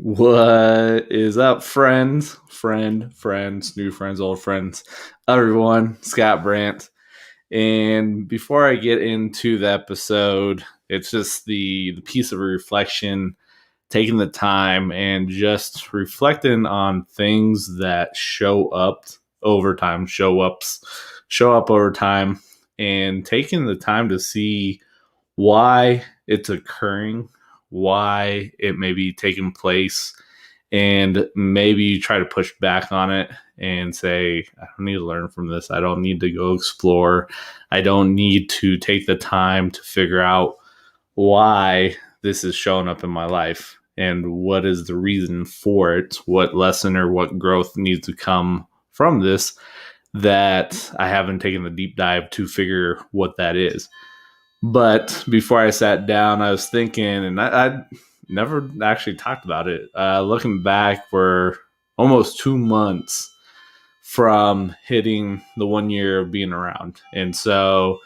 What is up, friends? Friends, new friends, old friends, everyone. Scott Brandt. And before I get into the episode, it's just the piece of reflection, taking the time and just reflecting on things that show up over time, show up over time, and taking the time to see why it's occurring, why it may be taking place, and maybe you try to push back on it and say, I don't need to learn from this. I don't need to go explore. I don't need to take the time to figure out why this is showing up in my life and what is the reason for it, what lesson or what growth needs to come from this that I haven't taken the deep dive to figure what that is. But before I sat down, I was thinking, and I never actually talked about it. Looking back, we're almost 2 months from hitting the 1 year of being around. And so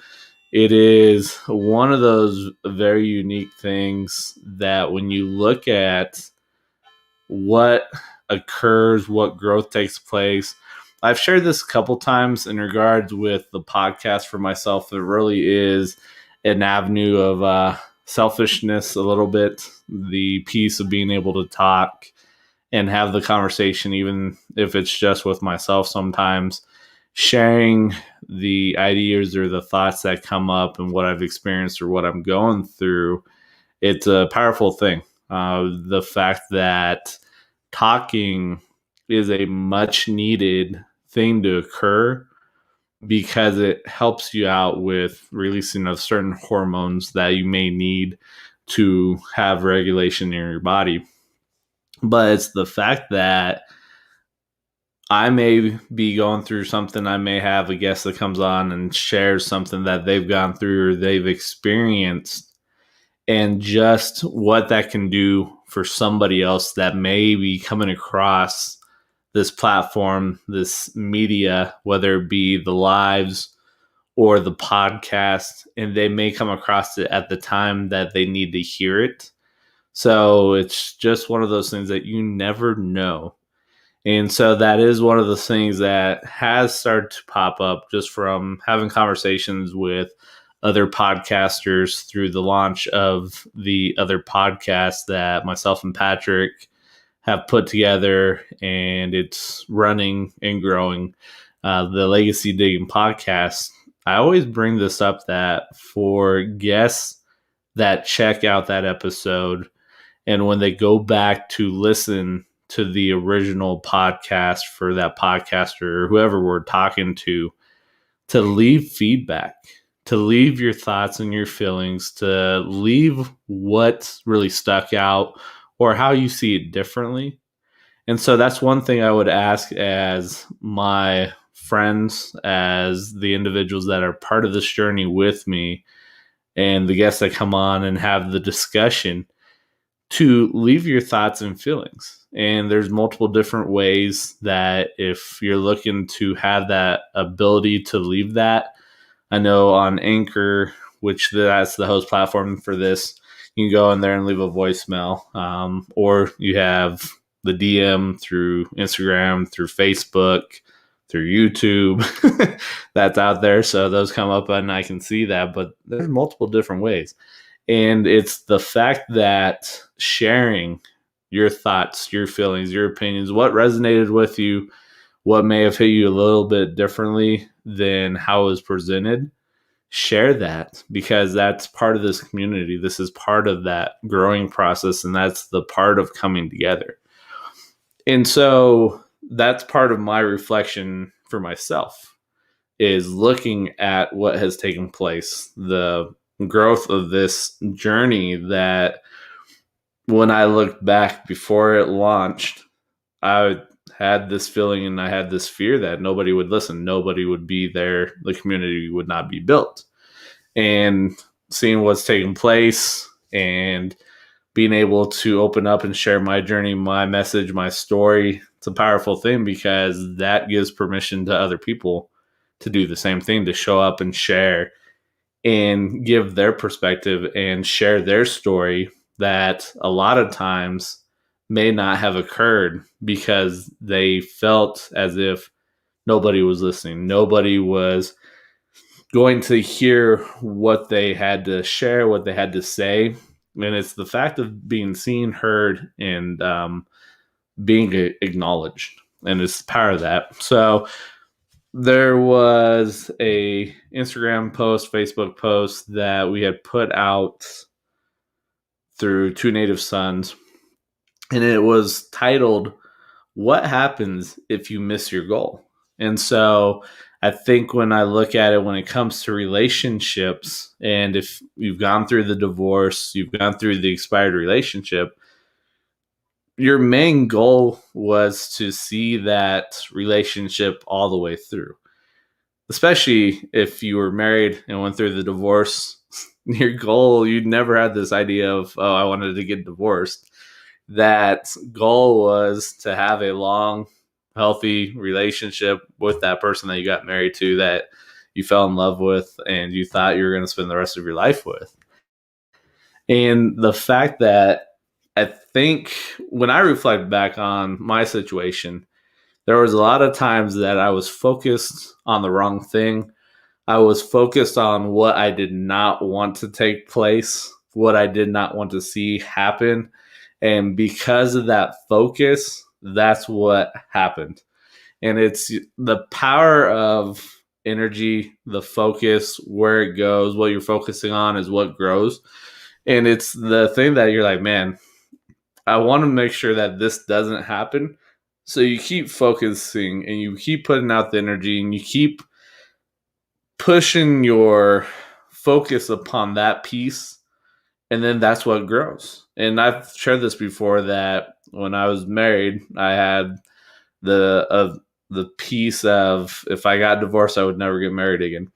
it is one of those very unique things that when you look at what occurs, what growth takes place, I've shared this a couple times in regards with the podcast for myself. It really is an avenue of selfishness a little bit, the piece of being able to talk and have the conversation, even if it's just with myself sometimes, sharing the ideas or the thoughts that come up and what I've experienced or what I'm going through. It's a powerful thing. The fact that talking is a much needed thing to occur because it helps you out with releasing of certain hormones that you may need to have regulation in your body. But it's the fact that I may be going through something. I may have a guest that comes on and shares something that they've gone through or they've experienced, and just what that can do for somebody else that may be coming across this platform, this media, whether it be the lives or the podcast, and they may come across it at the time that they need to hear it. So it's just one of those things that you never know. And so that is one of the things that has started to pop up just from having conversations with other podcasters through the launch of the other podcast that myself and Patrick have put together, and it's running and growing. The Legacy Digging podcast. I always bring this up that for guests that check out that episode, and when they go back to listen to the original podcast for that podcaster or whoever we're talking to leave feedback, to leave your thoughts and your feelings, to leave what really stuck out or how you see it differently. And so that's one thing I would ask as my friends, as the individuals that are part of this journey with me, and the guests that come on and have the discussion, to leave your thoughts and feelings. And there's multiple different ways that if you're looking to have that ability to leave that, I know on Anchor, which that's the host platform for this, you can go in there and leave a voicemail, or you have the DM through Instagram, through Facebook, through YouTube that's out there. So those come up and I can see that, but there's multiple different ways. And it's the fact that sharing your thoughts, your feelings, your opinions, what resonated with you, what may have hit you a little bit differently than how it was presented, share that, because that's part of this community. This is part of that growing process, and that's the part of coming together. And so that's part of my reflection for myself, is looking at what has taken place, the growth of this journey that when I looked back before it launched, I had this feeling and I had this fear that nobody would listen, nobody would be there, the community would not be built. And seeing what's taking place and being able to open up and share my journey, my message, my story, it's a powerful thing, because that gives permission to other people to do the same thing, to show up and share and give their perspective and share their story that a lot of times may not have occurred because they felt as if nobody was listening. Nobody was going to hear what they had to share, what they had to say. And it's the fact of being seen, heard, and being acknowledged. And it's the power of that. So there was a Instagram post, Facebook post that we had put out through Two Native Sons, and it was titled, "What Happens If You Miss Your Goal?" And so I think when I look at it, when it comes to relationships, and if you've gone through the divorce, you've gone through the expired relationship, your main goal was to see that relationship all the way through. Especially if you were married and went through the divorce, your goal, you'd never had this idea of, oh, I wanted to get divorced. That goal was to have a long, healthy relationship with that person that you got married to, that you fell in love with, and you thought you were going to spend the rest of your life with. And the fact that I think when I reflect back on my situation, there was a lot of times that I was focused on the wrong thing. I was focused on what I did not want to take place, what I did not want to see happen. And because of that focus, that's what happened. And it's the power of energy, the focus, where it goes, what you're focusing on is what grows. And it's the thing that you're like, man, I want to make sure that this doesn't happen. So you keep focusing and you keep putting out the energy and you keep pushing your focus upon that piece. And then that's what grows. And I've shared this before that when I was married, I had the piece of, if I got divorced, I would never get married again.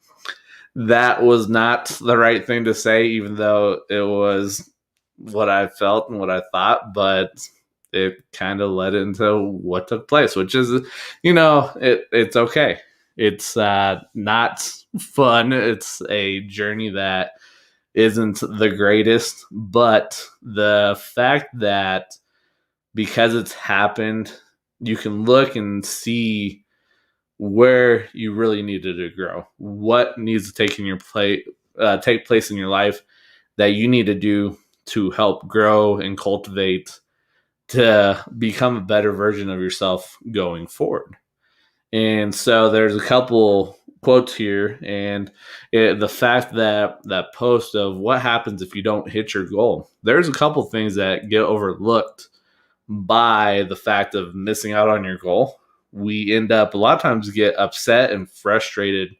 That was not the right thing to say, even though it was what I felt and what I thought, but it kind of led into what took place, which is, it's okay. It's not fun. It's a journey that isn't the greatest, but the fact that because it's happened, you can look and see where you really needed to grow, what needs to take place in your life that you need to do to help grow and cultivate to become a better version of yourself going forward. And so there's a couple quotes here, and the fact that post of what happens if you don't hit your goal, there's a couple things that get overlooked by the fact of missing out on your goal. We end up a lot of times get upset and frustrated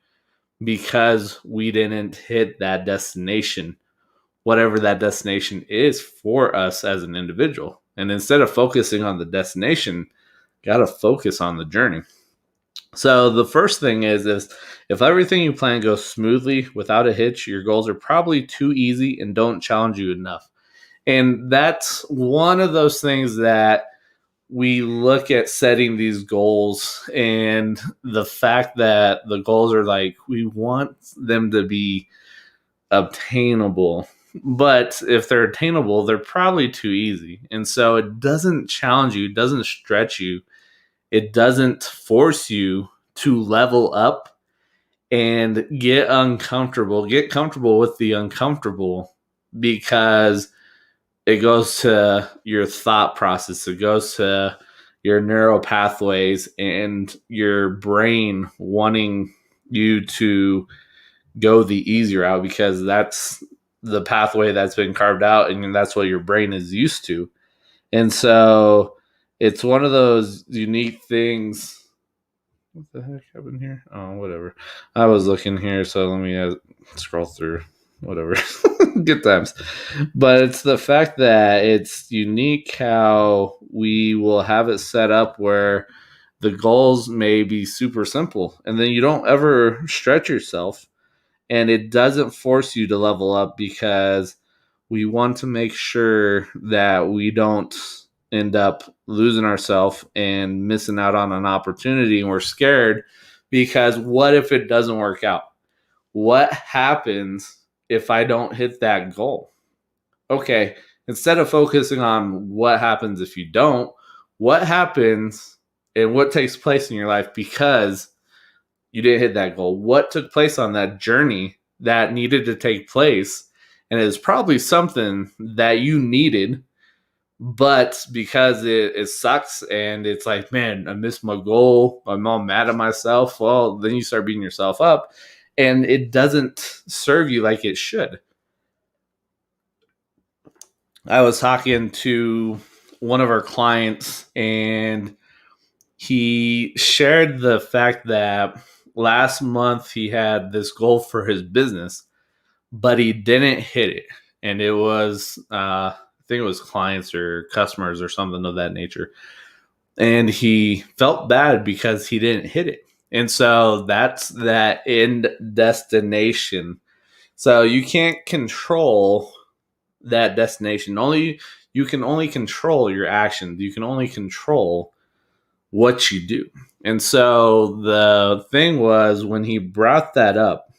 because we didn't hit that destination, whatever that destination is for us as an individual. And instead of focusing on the destination, got to focus on the journey. So the first thing is if everything you plan goes smoothly without a hitch, your goals are probably too easy and don't challenge you enough. And that's one of those things that we look at setting these goals, and the fact that the goals are like, we want them to be obtainable. But if they're attainable, they're probably too easy. And so it doesn't challenge you, it doesn't stretch you, it doesn't force you to level up and get uncomfortable, get comfortable with the uncomfortable, because it goes to your thought process, it goes to your neural pathways and your brain wanting you to go the easier route, because that's the pathway that's been carved out and that's what your brain is used to. And so it's one of those unique things. What the heck happened here? Oh, whatever. I was looking here, so let me scroll through. Whatever. Good times. But it's the fact that it's unique how we will have it set up where the goals may be super simple, and then you don't ever stretch yourself, and it doesn't force you to level up, because we want to make sure that we don't end up losing ourselves and missing out on an opportunity, and we're scared because what if it doesn't work out? What happens if I don't hit that goal? Okay, instead of focusing on what happens if you don't, what happens and what takes place in your life because you didn't hit that goal? What took place on that journey that needed to take place? And it's probably something that you needed, but because it sucks and it's like, man, I missed my goal, I'm all mad at myself. Well, then you start beating yourself up and it doesn't serve you like it should. I was talking to one of our clients and he shared the fact that last month he had this goal for his business, but he didn't hit it. And it was, I think it was clients or customers or something of that nature. And he felt bad because he didn't hit it. And so that's that end destination. So you can't control that destination. You can only control your actions. You can only control what you do. And so the thing was, when he brought that up,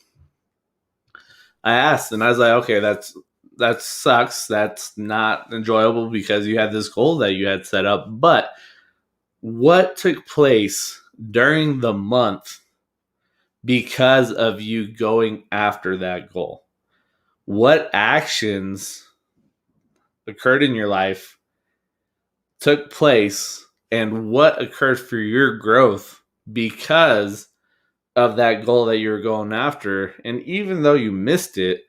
I asked and I was like, okay, that sucks. That's not enjoyable because you had this goal that you had set up. But what took place during the month because of you going after that goal? What actions occurred in your life, took place, and what occurred for your growth because of that goal that you were going after? And even though you missed it,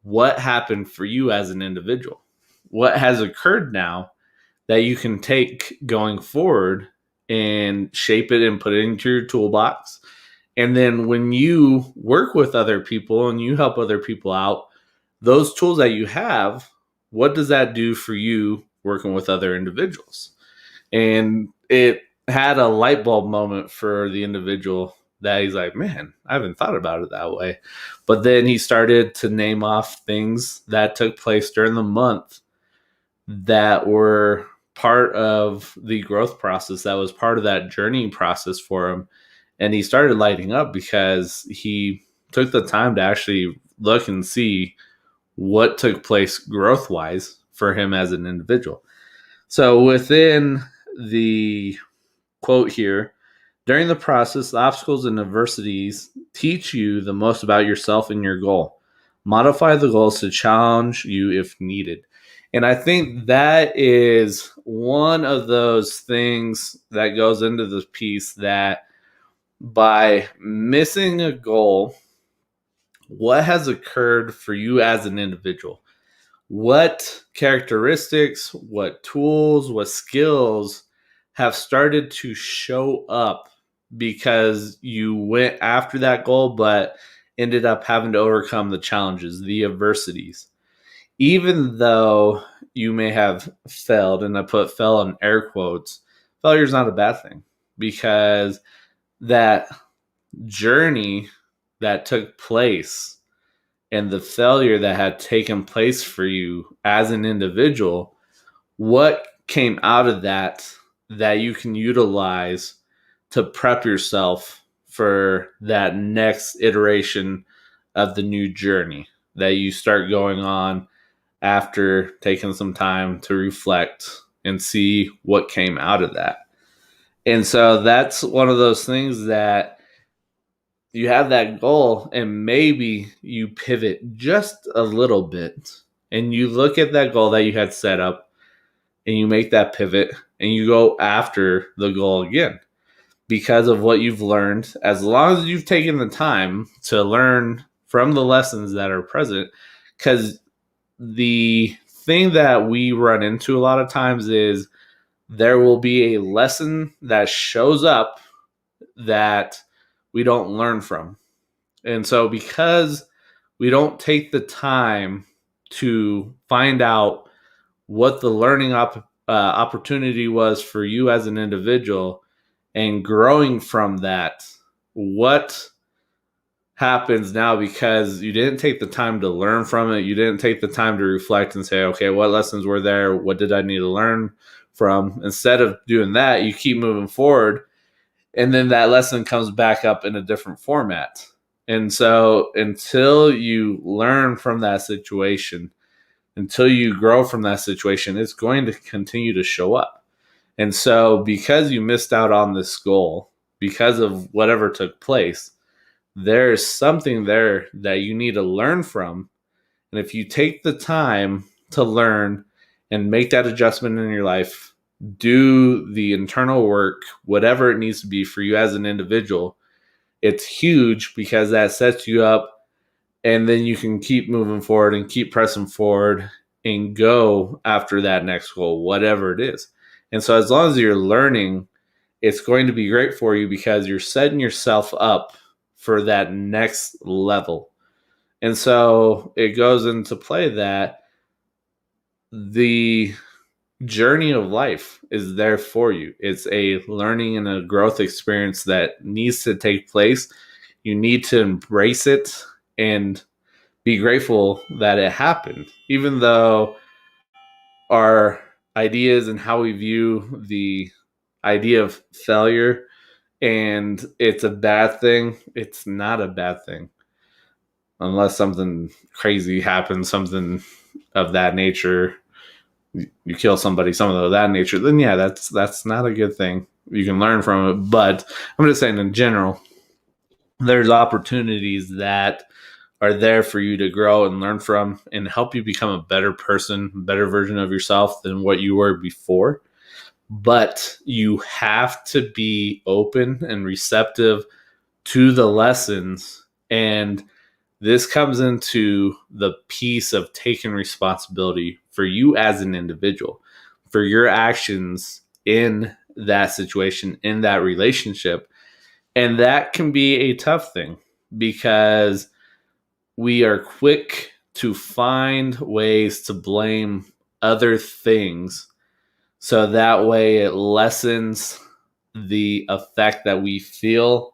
what happened for you as an individual? What has occurred now that you can take going forward and shape it and put it into your toolbox? And then when you work with other people and you help other people out, those tools that you have, what does that do for you working with other individuals? And it had a light bulb moment for the individual that he's like, man, I haven't thought about it that way. But then he started to name off things that took place during the month that were part of the growth process, that was part of that journey process for him. And he started lighting up because he took the time to actually look and see what took place growth wise for him as an individual. So within the quote here, during the process, the obstacles and adversities teach you the most about yourself and your goal. Modify the goals to challenge you if needed. And I think that is one of those things that goes into this piece, that by missing a goal, what has occurred for you as an individual? What characteristics, what tools, what skills have started to show up because you went after that goal, but ended up having to overcome the challenges, the adversities? Even though you may have failed, and I put fail in air quotes, failure is not a bad thing, because that journey that took place and the failure that had taken place for you as an individual, what came out of that that you can utilize to prep yourself for that next iteration of the new journey that you start going on after taking some time to reflect and see what came out of that. And so that's one of those things that you have that goal and maybe you pivot just a little bit and you look at that goal that you had set up and you make that pivot and you go after the goal again because of what you've learned. As long as you've taken the time to learn from the lessons that are present, because the thing that we run into a lot of times is there will be a lesson that shows up that we don't learn from. And so because we don't take the time to find out what the learning opportunity was for you as an individual and growing from that, what happens now because you didn't take the time to learn from it, you didn't take the time to reflect and say, okay, what lessons were there? What did I need to learn from? Instead of doing that, you keep moving forward. And then that lesson comes back up in a different format. And so until you learn from that situation, until you grow from that situation, it's going to continue to show up. And so because you missed out on this goal, because of whatever took place, there's something there that you need to learn from. And if you take the time to learn and make that adjustment in your life, do the internal work, whatever it needs to be for you as an individual, it's huge because that sets you up, and then you can keep moving forward and keep pressing forward and go after that next goal, whatever it is. And so as long as you're learning, it's going to be great for you because you're setting yourself up for that next level. And so it goes into play that the journey of life is there for you. It's a learning and a growth experience that needs to take place. You need to embrace it and be grateful that it happened, even though our ideas and how we view the idea of failure and it's a bad thing. It's not a bad thing unless something crazy happens, something of that nature. You kill somebody, something of that nature, then yeah, that's not a good thing. You can learn from it, but I'm just saying in general, there's opportunities that are there for you to grow and learn from and help you become a better person, better version of yourself than what you were before. But you have to be open and receptive to the lessons. And this comes into the piece of taking responsibility for you as an individual, for your actions in that situation, in that relationship. And that can be a tough thing because we are quick to find ways to blame other things. So that way it lessens the effect that we feel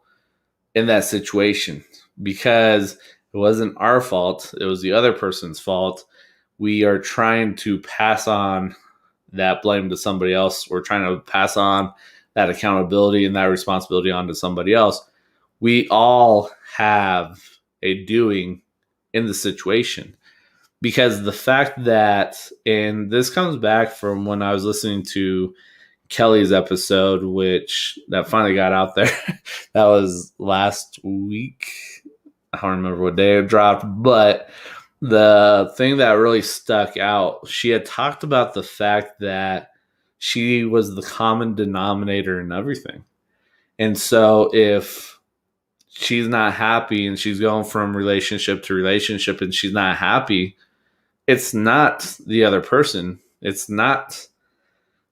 in that situation because it wasn't our fault. It was the other person's fault. We are trying to pass on that blame to somebody else. We're trying to pass on that accountability and that responsibility onto somebody else. We all have a doing in the situation because the fact that, and this comes back from when I was listening to Kelly's episode, which that finally got out there. That was last week. I don't remember what day it dropped, but the thing that really stuck out, she had talked about the fact that she was the common denominator in everything. And so if she's not happy and she's going from relationship to relationship and she's not happy, it's not the other person. It's not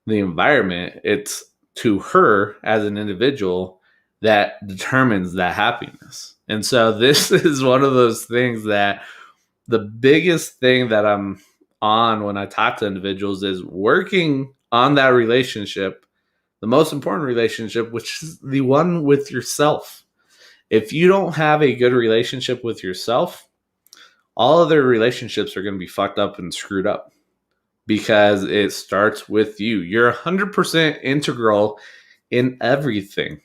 the environment. It's to her as an individual that determines that happiness. And so this is one of those things that the biggest thing that I'm on when I talk to individuals is working on that relationship, the most important relationship, which is the one with yourself. If you don't have a good relationship with yourself, all other relationships are going to be fucked up and screwed up because it starts with you. You're 100% integral in everything.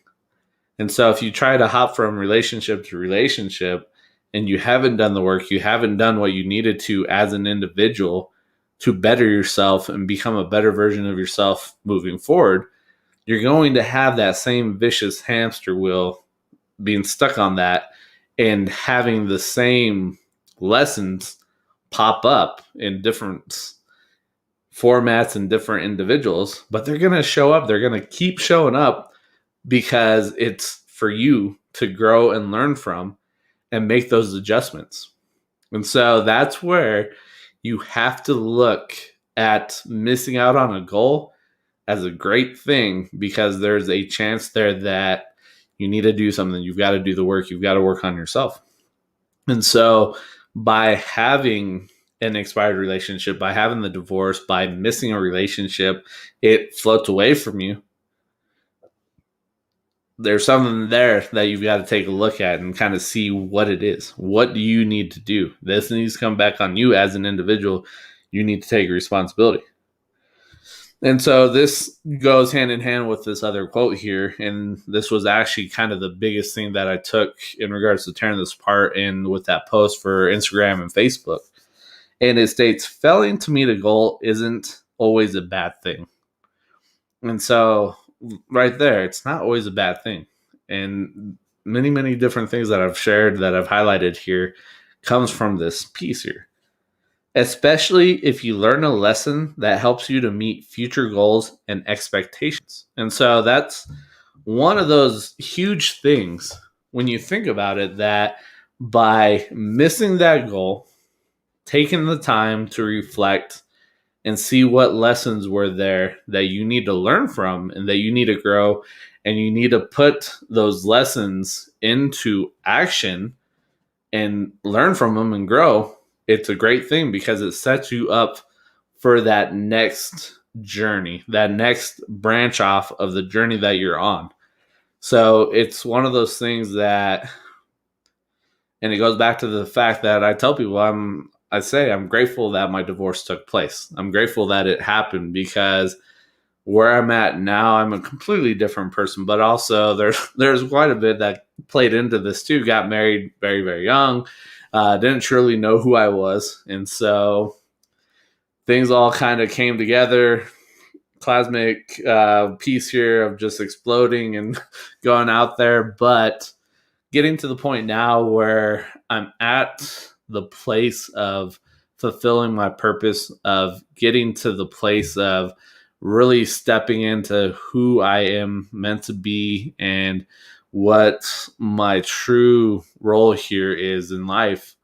And so if you try to hop from relationship to relationship and you haven't done the work, you haven't done what you needed to as an individual to better yourself and become a better version of yourself moving forward, you're going to have that same vicious hamster wheel being stuck on that and having the same lessons pop up in different formats and different individuals, but they're going to show up. They're going to keep showing up because it's for you to grow and learn from and make those adjustments. And so that's where you have to look at missing out on a goal as a great thing because there's a chance there that you need to do something. You've got to do the work. You've got to work on yourself. And so by having an expired relationship, by having the divorce, by missing a relationship, it floats away from you. There's something there that you've got to take a look at and kind of see what it is. What do you need to do? This needs to come back on you as an individual. You need to take responsibility. And so this goes hand in hand with this other quote here. And this was actually kind of the biggest thing that I took in regards to tearing this apart and with that post for Instagram and Facebook. And it states failing to meet a goal isn't always a bad thing. And so, right there, it's not always a bad thing. And many, many different things that I've shared that I've highlighted here comes from this piece here. Especially if you learn a lesson that helps you to meet future goals and expectations. And so that's one of those huge things when you think about it, that by missing that goal, taking the time to reflect and see what lessons were there that you need to learn from and that you need to grow, and you need to put those lessons into action and learn from them and grow, it's a great thing because it sets you up for that next journey, that next branch off of the journey that you're on. So it's one of those things that, and it goes back to the fact that I tell people I say I'm grateful that my divorce took place. I'm grateful that it happened because where I'm at now, I'm a completely different person. But also, there's quite a bit that played into this too. Got married very, very young. Didn't truly know who I was, and so things all kind of came together. Cosmic piece here of just exploding and going out there, but getting to the point now where I'm at the place of fulfilling my purpose, of getting to the place of really stepping into who I am meant to be and what my true role here is in life,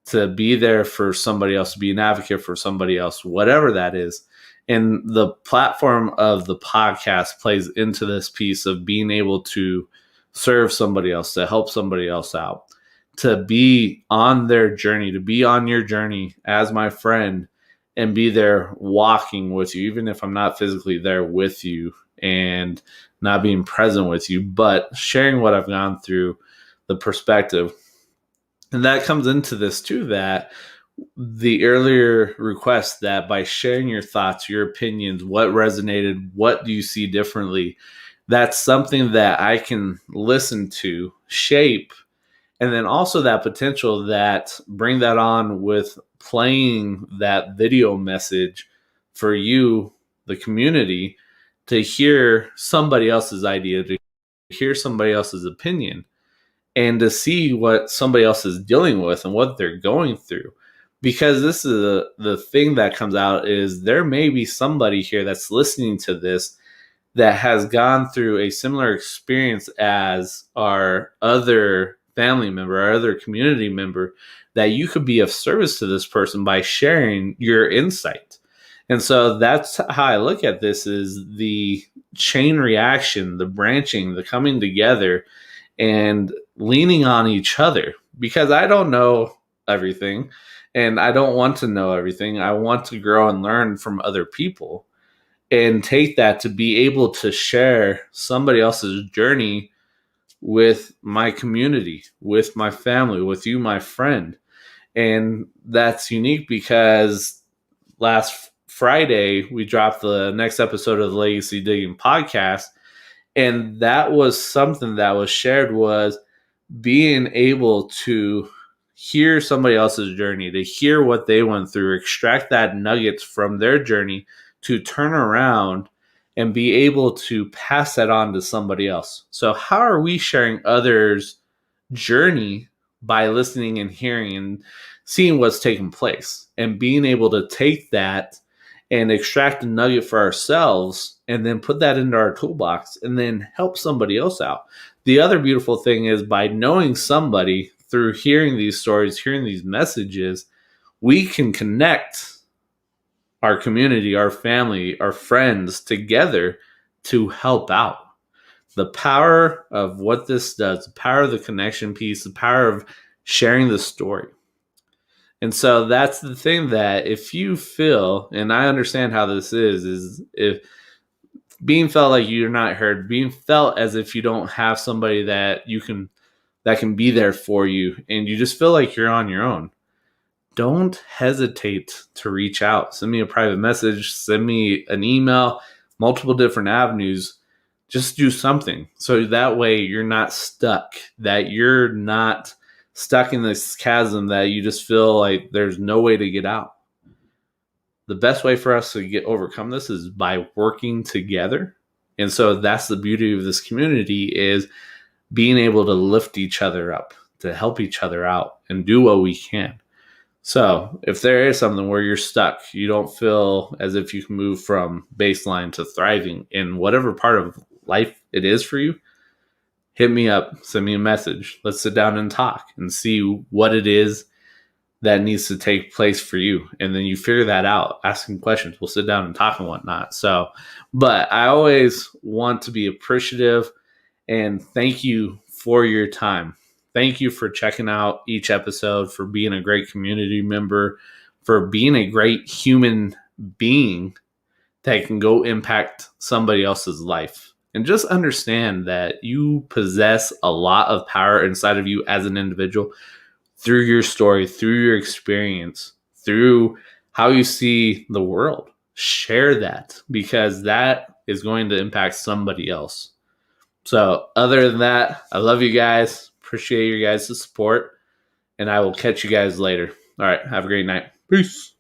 to be there for somebody else, to be an advocate for somebody else, whatever that is. And the platform of the podcast plays into this piece of being able to serve somebody else, to help somebody else out, to be on their journey, to be on your journey as my friend and be there walking with you, even if I'm not physically there with you and not being present with you, but sharing what I've gone through, the perspective. And that comes into this too, that the earlier request that by sharing your thoughts, your opinions, what resonated, what do you see differently, that's something that I can listen to, shape, and then also that potential that bring that on with playing that video message for you, the community, to hear somebody else's idea, to hear somebody else's opinion, and to see what somebody else is dealing with and what they're going through. Because this is the thing that comes out is there may be somebody here that's listening to this that has gone through a similar experience as our other family member, our other community member, that you could be of service to this person by sharing your insight. And so that's how I look at this, is the chain reaction, the branching, the coming together and leaning on each other, because I don't know everything and I don't want to know everything. I want to grow and learn from other people and take that to be able to share somebody else's journey with my community, with my family, with you, my friend. And that's unique because last Friday we dropped the next episode of the Legacy Digging podcast, and that was something that was shared, was being able to hear somebody else's journey, to hear what they went through, extract that nuggets from their journey, to turn around and be able to pass that on to somebody else. So how are we sharing others' journey? By listening and hearing and seeing what's taking place and being able to take that and extract a nugget for ourselves and then put that into our toolbox and then help somebody else out. The other beautiful thing is, by knowing somebody through hearing these stories, hearing these messages, we can connect our community, our family, our friends together to help out. The power of what this does, the power of the connection piece, the power of sharing the story. And so that's the thing, that if you feel, and I understand how this is if being felt like you're not heard, being felt as if you don't have somebody that can be there for you, and you just feel like you're on your own, don't hesitate to reach out. Send me a private message, send me an email, multiple different avenues. Just do something so that way you're not stuck, that you're not stuck in this chasm that you just feel like there's no way to get out. the best way for us to overcome this is by working together. And so that's the beauty of this community, is being able to lift each other up, to help each other out and do what we can. So if there is something where you're stuck, you don't feel as if you can move from baseline to thriving in whatever part of life it is for you, hit me up, send me a message. Let's sit down and talk and see what it is that needs to take place for you. And then you figure that out, asking questions. We'll sit down and talk and whatnot. So, but I always want to be appreciative and thank you for your time. Thank you for checking out each episode, for being a great community member, for being a great human being that can go impact somebody else's life. And just understand that you possess a lot of power inside of you as an individual through your story, through your experience, through how you see the world. Share that, because that is going to impact somebody else. So other than that, I love you guys. Appreciate your guys' support. And I will catch you guys later. All right. Have a great night. Peace.